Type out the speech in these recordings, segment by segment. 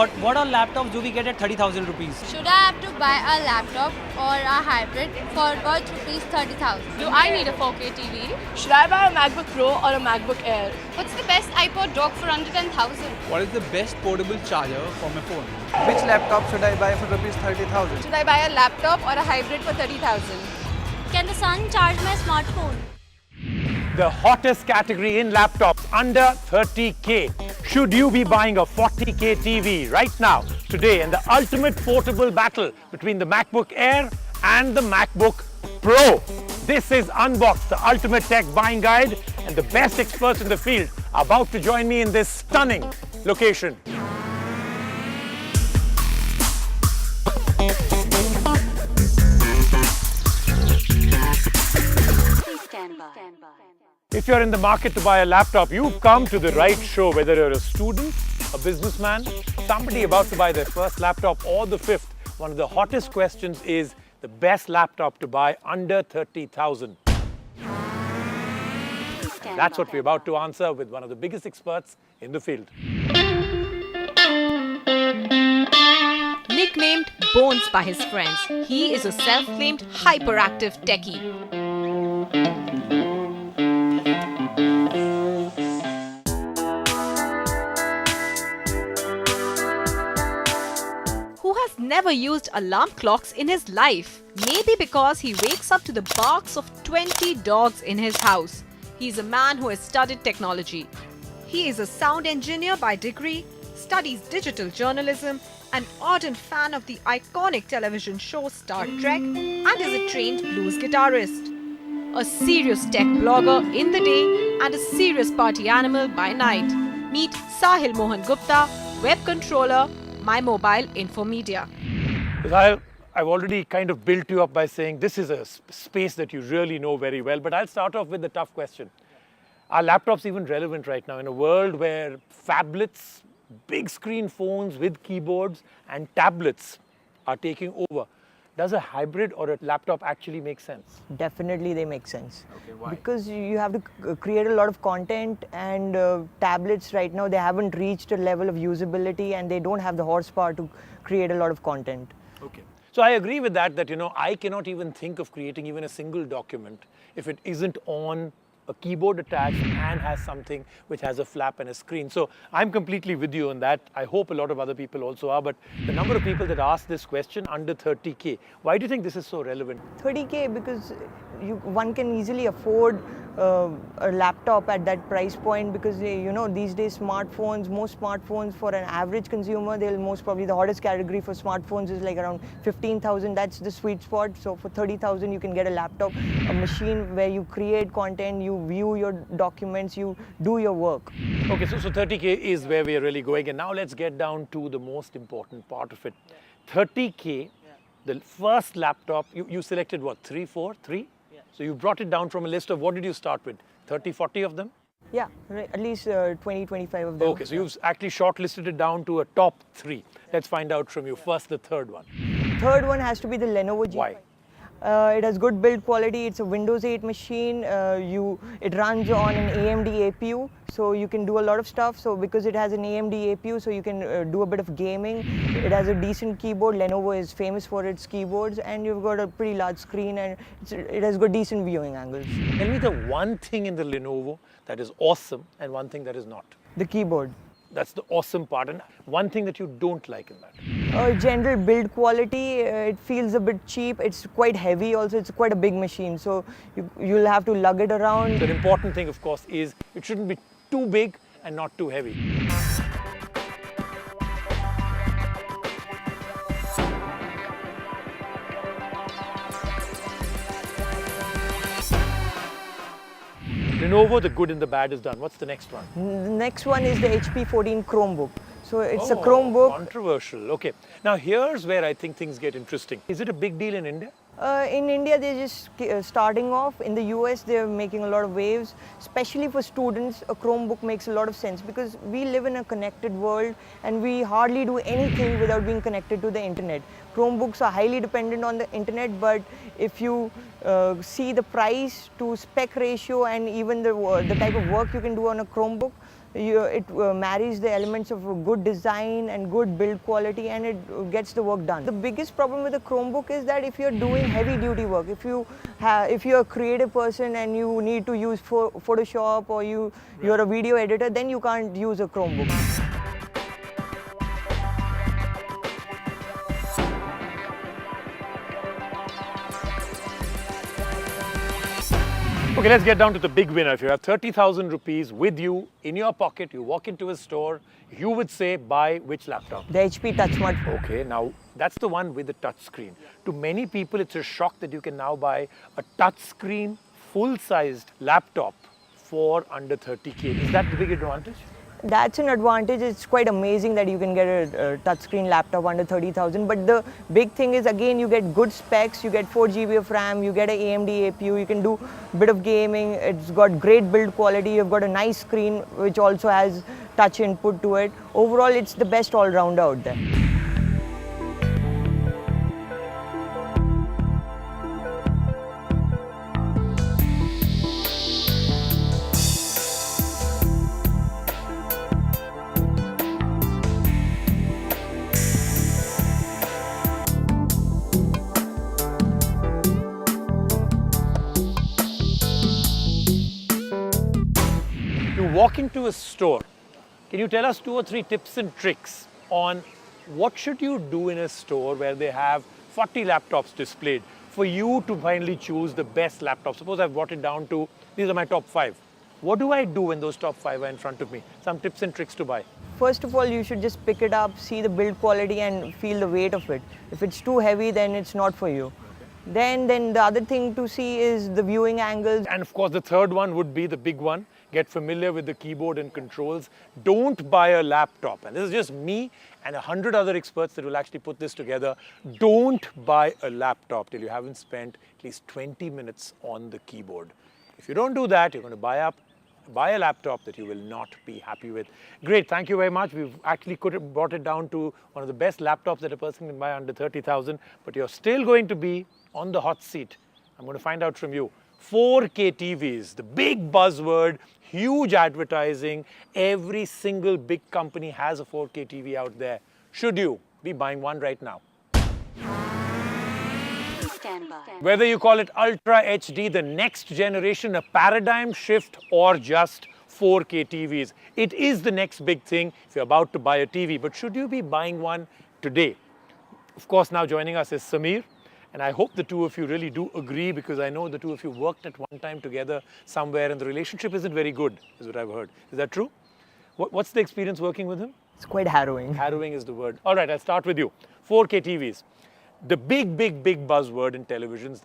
What all laptops do we get at 30,000 rupees? Should I have to buy a laptop or a hybrid for worth rupees 30,000? Do I need a 4K TV? Should I buy a MacBook Pro or a MacBook Air? What's the best iPod dock for under 10,000? What is the best portable charger for my phone? Which laptop should I buy for rupees 30,000? Should I buy a laptop or a hybrid for 30,000? Can the sun charge my smartphone? The hottest category in laptops under 30K. Should you be buying a 40K TV right now, today, in the ultimate portable battle between the MacBook Air and the MacBook Pro? This is Unboxed, the ultimate tech buying guide, and the best experts in the field are about to join me in this stunning location. If you're in the market to buy a laptop, you've come to the right show, whether you're a student, a businessman, somebody about to buy their first laptop or the fifth. One of the hottest questions is the best laptop to buy under 30,000. That's what we're about to answer with one of the biggest experts in the field. Nicknamed Bones by his friends, he is a self-claimed hyperactive techie. Who has never used alarm clocks in his life? Maybe because he wakes up to the barks of 20 dogs in his house. He's a man who has studied technology. He is a sound engineer by degree, studies digital journalism, an ardent fan of the iconic television show Star Trek, and is a trained blues guitarist. A serious tech blogger in the day and a serious party animal by night. Meet Sahil Mohan Gupta, web controller, My Mobile Infomedia. I've already kind of built you up by saying this is a space that you really know very well, but I'll start off with the tough question. Are laptops even relevant right now in a world where phablets, big screen phones with keyboards and tablets are taking over? Does a hybrid or a laptop actually make sense? Definitely they make sense. Okay, why? Because you have to create a lot of content, and tablets right now, they haven't reached a level of usability and they don't have the horsepower to create a lot of content. Okay. So I agree with that, I cannot even think of creating even a single document if it isn't on a keyboard attached and has something which has a flap and a screen. So I'm completely with you on that. I hope a lot of other people also are, but the number of people that ask this question under 30K, why do you think this is so relevant? 30K because one can easily afford a laptop at that price point, because these days most smartphones for an average consumer, they'll most probably, the hottest category for smartphones is like around 15,000. That's the sweet spot. So for 30,000 you can get a laptop, a machine where you create content, you view your documents, you do your work. Okay, so 30K is where we are really going, and now let's get down to the most important part of it. 30K, the first laptop, you selected what, 3? So you brought it down from a list of, what did you start with? 30, 40 of them? Yeah, right, at least 20, 25 of them. Okay, so you've actually shortlisted it down to a top 3. Let's find out from you. First, the third one. Third one has to be the Lenovo G5. Why? It has good build quality. It's a Windows 8 machine. It runs on an AMD APU, so you can do a lot of stuff. So because it has an AMD APU, so you can do a bit of gaming. It has a decent keyboard. Lenovo is famous for its keyboards, and you've got a pretty large screen, and it has got decent viewing angles. Tell me the one thing in the Lenovo that is awesome and one thing that is not. The keyboard. That's the awesome part, and one thing that you don't like in that. General build quality, it feels a bit cheap. It's quite heavy also. It's quite a big machine, so you'll have to lug it around. The important thing, of course, is it shouldn't be too big and not too heavy. Lenovo, the good and the bad is done. What's the next one? The next one is the HP 14 Chromebook. So it's a Chromebook. Controversial. Okay. Now here's where I think things get interesting. Is it a big deal in India? In India, they're just starting off. In the US, they're making a lot of waves. Especially for students, a Chromebook makes a lot of sense because we live in a connected world and we hardly do anything without being connected to the internet. Chromebooks are highly dependent on the internet, but if you see the price to spec ratio and even the type of work you can do on a Chromebook, it marries the elements of a good design and good build quality, and it gets the work done. The biggest problem with the Chromebook is that if you're doing heavy duty work, if you're a creative person and you need to use Photoshop, or you're a video editor, then you can't use a Chromebook. Okay, let's get down to the big winner. If you have 30,000 rupees with you in your pocket, you walk into a store, you would say buy which laptop? The HP TouchSmart. Okay, now that's the one with the touch screen. To many people, it's a shock that you can now buy a touch screen, full-sized laptop for under 30K. Is that the big advantage? That's an advantage. It's quite amazing that you can get a touchscreen laptop under 30,000. But the big thing is, again, you get good specs. You get 4 GB of RAM. You get an AMD APU. You can do a bit of gaming. It's got great build quality. You've got a nice screen which also has touch input to it. Overall, it's the best all-rounder out there. Walk into a store. Can you tell us 2 or 3 tips and tricks on what should you do in a store where they have 40 laptops displayed for you to finally choose the best laptop? Suppose I've brought it down to, these are my top 5. What do I do when those top 5 are in front of me? Some tips and tricks to buy. First of all, you should just pick it up, see the build quality and feel the weight of it. If it's too heavy, then it's not for you. Then the other thing to see is the viewing angles. And of course, the third one would be the big one. Get familiar with the keyboard and controls. Don't buy a laptop. And this is just me and 100 other experts that will actually put this together. Don't buy a laptop till you haven't spent at least 20 minutes on the keyboard. If you don't do that, you're going to buy a laptop that you will not be happy with. Great, thank you very much. We've actually brought it down to one of the best laptops that a person can buy under 30,000, but you're still going to be on the hot seat. I'm going to find out from you. 4K TVs, the big buzzword, huge advertising. Every single big company has a 4K TV out there. Should you be buying one right now? Whether you call it Ultra HD, the next generation, a paradigm shift, or just 4K TVs, it is the next big thing if you're about to buy a TV. But should you be buying one today? Of course, now joining us is Samir. And I hope the two of you really do agree, because I know the two of you worked at one time together somewhere and the relationship isn't very good, is what I've heard. Is that true? What's the experience working with him? It's quite harrowing. Harrowing is the word. All right, I'll start with you. 4K TVs. The big buzzword in televisions.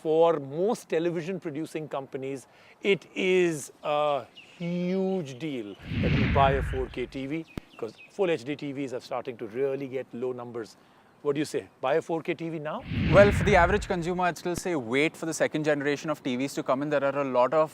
For most television producing companies, it is a huge deal that you buy a 4K TV, because full HD TVs are starting to really get low numbers. What do you say? Buy a 4K TV now? Well, for the average consumer, I'd still say wait for the second generation of TVs to come in. There are a lot of,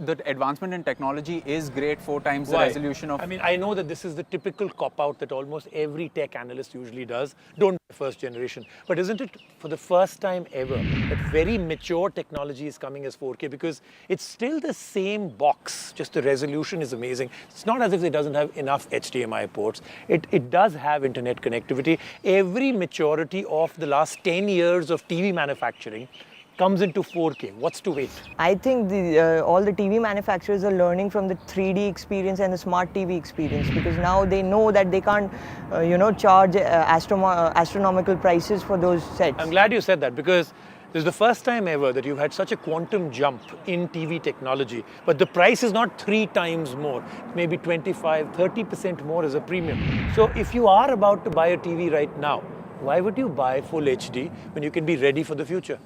the advancement in technology is great, 4 times the resolution of... I mean, I know that this is the typical cop-out that almost every tech analyst usually does. Don't buy first generation. But isn't it for the first time ever that very mature technology is coming as 4K? Because it's still the same box, just the resolution is amazing. It's not as if it doesn't have enough HDMI ports. It does have internet connectivity. Every maturity of the last 10 years of TV manufacturing comes into 4K. What's to wait? I think all the TV manufacturers are learning from the 3D experience and the smart TV experience, because now they know that they can't, charge astronomical prices for those sets. I'm glad you said that, because this is the first time ever that you've had such a quantum jump in TV technology, but the price is not 3 times more. Maybe 25, 30% more as a premium. So if you are about to buy a TV right now, why would you buy full HD when you can be ready for the future?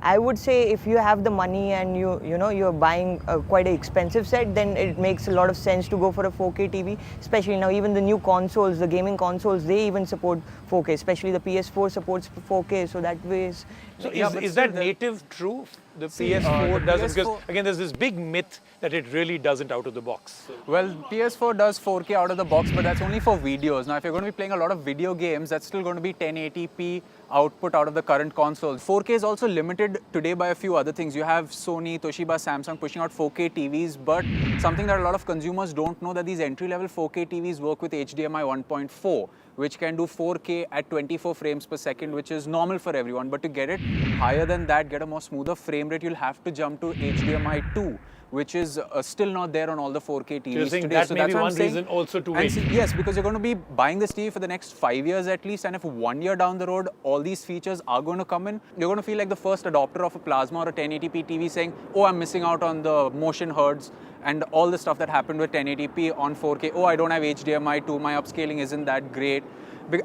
I would say if you have the money and you're buying quite an expensive set, then it makes a lot of sense to go for a 4K TV. Especially now, even the new consoles, the gaming consoles, they even support 4K. Especially the PS4 supports 4K, so that way is... So is that native true? The PS4 doesn't? Because again, there's this big myth that it really doesn't out of the box. Well, PS4 does 4K out of the box, but that's only for videos. Now, if you're going to be playing a lot of video games, that's still going to be 1080p output out of the current console. 4K is also limited led today by a few other things. You have Sony, Toshiba, Samsung pushing out 4K TVs, but something that a lot of consumers don't know, that these entry-level 4K TVs work with HDMI 1.4, which can do 4K at 24 frames per second, which is normal for everyone. But to get it higher than that, get a more smoother frame rate, you'll have to jump to HDMI 2, which is still not there on all the 4K TVs you're saying today. that So may that's be what one I'm saying. reason also to And wait. yes, because you're going to be buying this TV for the next 5 years at least, and if 1 year down the road, all these features are going to come in, you're going to feel like the first adopter of a plasma or a 1080p TV saying, oh, I'm missing out on the motion hertz and all the stuff that happened with 1080p on 4K. Oh, I don't have HDMI 2, my upscaling isn't that great.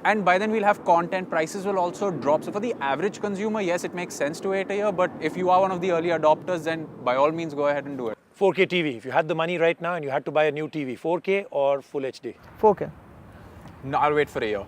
And by then we'll have content, prices will also drop. So for the average consumer, yes, it makes sense to wait a year, but if you are one of the early adopters, then by all means go ahead and do it. 4K TV. If you had the money right now and you had to buy a new TV, 4K or Full HD? 4K. No, I'll wait for a year.